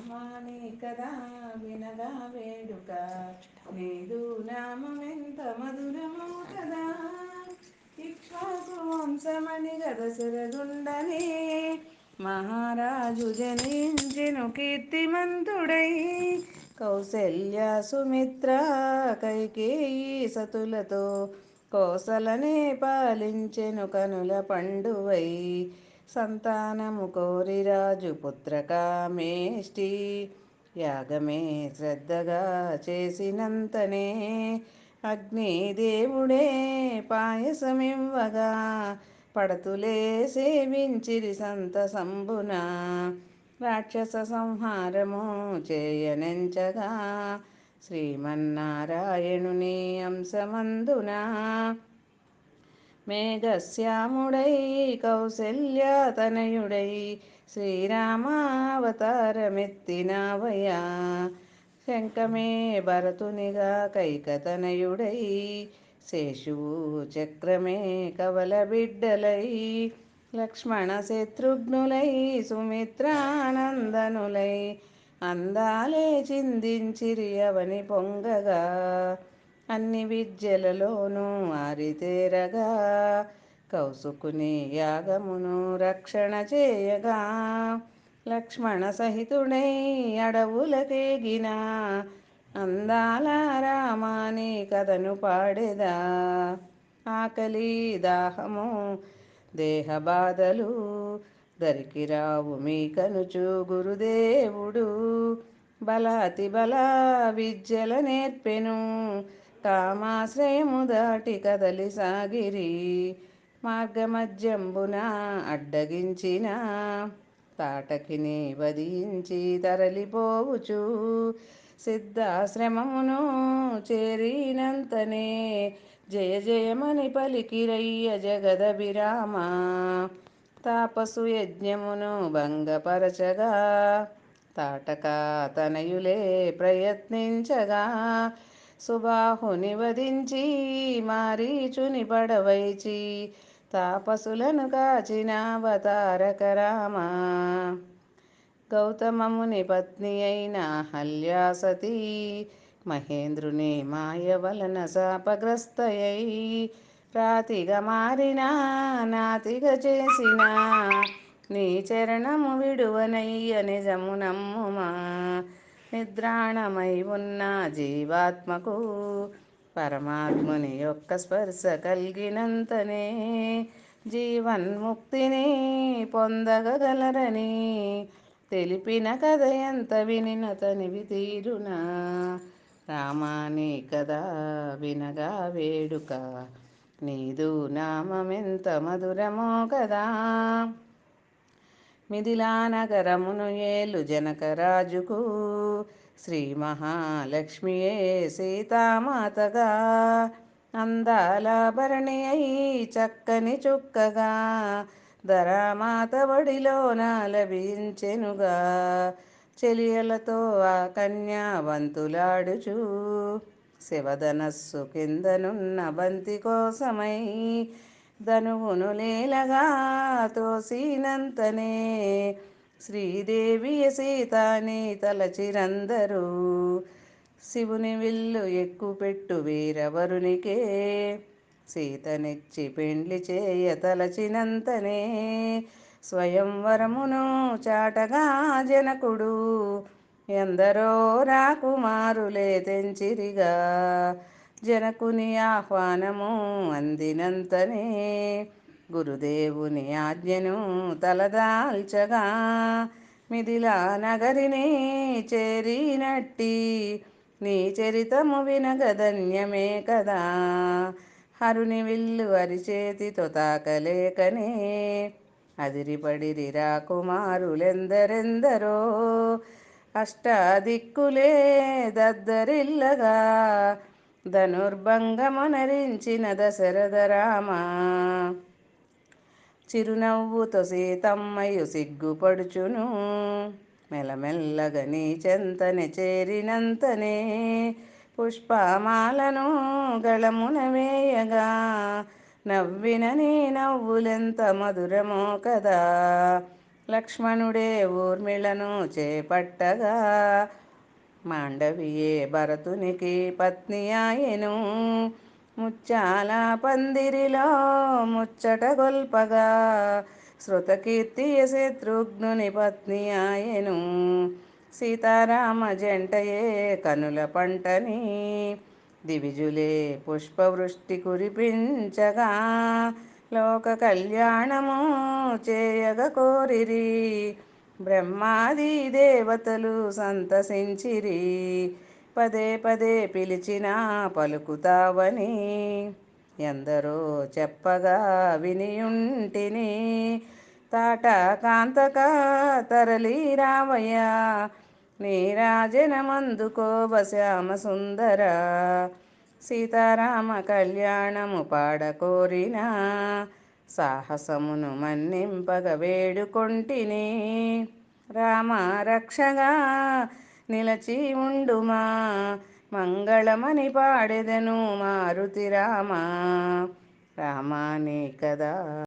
రామాని కదా వినగా వేడుక నీదు నామమెంత మధురమో కదా. ఇక్ష్వాకు వంశమణి గదసురగుండని మహారాజు జనించెను కీర్తిమంతుడై. కౌసల్య సుమిత్ర కైకేయి సతులతో కోసలనే పాలించెను కనుల పండువై. సంతానము కోరి రాజు పుత్రకామేష్టి యాగమే శ్రద్ధగా చేసినంతనే అగ్నిదేవుడే పాయసమివ్వగా పడతులే సేవించిరి సంతసంబున. రాక్షస సంహారము చేయనెంచగా శ్రీమన్నారాయణుని అంశమందున మేఘశ్యాముడై కౌసల్యతనయుడై శ్రీరామావతారమెత్తినావయా. శంఖమే భరతునిగా కైకతనయుడై శేషువు చక్రమే కవల బిడ్డలై లక్ష్మణ శత్రుఘ్నులై సుమిత్రానందనులై అందాలే చిందించిరి అవని పొంగగా. అన్ని విద్యలలోనూ ఆరితేరగా కౌసుకుని యాగమును రక్షణ చేయగా. లక్ష్మణ సహితుడై అడవులకేగిన అందాల రామాని కథను పాడెదా. ఆకలి దాహము దేహబాధలు దరికి రావు మీకనుచు గురుదేవుడు బలాతి బల విద్యల నేర్పెను. కామాశ్రయము దాటి కదలి సాగిరి మార్గమధ్యంబున అడ్డగించిన తాటకిని వధించి తరలిపోవుచు సిద్ధాశ్రమమును చేరినంతనే జయ జయమని పలికిరయ్య జగదభిరామ. తాపసు యజ్ఞమును భంగపరచగా తాటక తనయులే ప్రయత్నించగా సుబాహుని వధించి మారీచుని పడవైచి తాపసులను కాచినావతారక రామ. గౌతమముని పత్ని అయిన అహల్యాసతి మహేంద్రుని మాయ వలన శాపగ్రస్తయై రాతిగా మారిన నాతిగా చేసిన నీ చరణము విడువనయ్య నిజము నమ్ముమా. నిద్రాణమై ఉన్న జీవాత్మకు పరమాత్ముని యొక్క స్పర్శ కలిగినంతనే జీవన్ముక్తిని పొందగలరని తెలిపిన కథ ఎంత వినిన తనివి తీరునా. రామాని కదా వినగా వేడుక నీదు నామమెంత మధురమో కదా. మిథిలా నగరమును ఏలు జనకరాజుకు శ్రీ మహాలక్ష్మియే సీతామాతగా అందాల భరణి అయి చక్కని చుక్కగా ధరామాత వడిలోన లభించెనుగా. చెలియలతో ఆ కన్యావంతులాడుచు శివధనస్సు కిందనున్న బంతి కోసమై ధనువును లీలగా తోసినంతనే శ్రీదేవియ సీతాని తలచిరందరూ. శివుని విల్లు ఎక్కుపెట్టు వీరవరునికే సీతనిచ్చి పెండ్లి చేయ తలచినంతనే స్వయంవరమును చాటగా జనకుడు ఎందరో రాకుమారులే తెంచిరిగా. జనకుని ఆహ్వానము అందినంతనే గురుదేవుని ఆజ్ఞను తలదాల్చగా మిథిలా నగరిని చేరినట్టి నీ చరితము వినగధన్యమే కదా. హరుని విల్లు అరిచేతితో తాకలేకనే అదిరిపడిరి రాకుమారులెందరెందరో అష్టదిక్కులే దద్దరిల్లగా ధనుర్భంగమునరించిన దశరథ రామ. చిరునవ్వుతో సీతమ్మయు సిగ్గుపడుచును మెల్లమెల్లగా నీ చెంతనే చేరినంతనే పుష్పమాలను గళమున వేయగా నవ్విన నీ నవ్వులెంత మధురమో కదా. లక్ష్మణుడే ఊర్మిళను చేపట్టగా మాండవియే భరతునికి పత్ని ఆయెను. ముత్యాల పందిరిలో ముచ్చట గొల్పగా శృతకీర్తియ శత్రుఘ్నుని పత్ని ఆయెను. సీతారామ జంటయే కనుల పంటని దివిజులే పుష్పవృష్టి కురిపించగా లోక కళ్యాణము చేయగ కోరిరి. బ్రహ్మాది దేవతలు సంతసించిరి. పదే పదే పిలిచినా పలుకుతావని ఎందరో చెప్పగా వినియుంటిని. తాట కాంతక తరలి రావయ్యా నీరాజనమందుకోవ శ్యామ సుందర. సీతారామ కళ్యాణము పాడకోరిన సాహసమును మన్నింపగ వేడుకొంటిని. రామ రక్షగా నిలచి ఉండుమా మంగళమని పాడెదను మారుతి రామ. రామాని కదా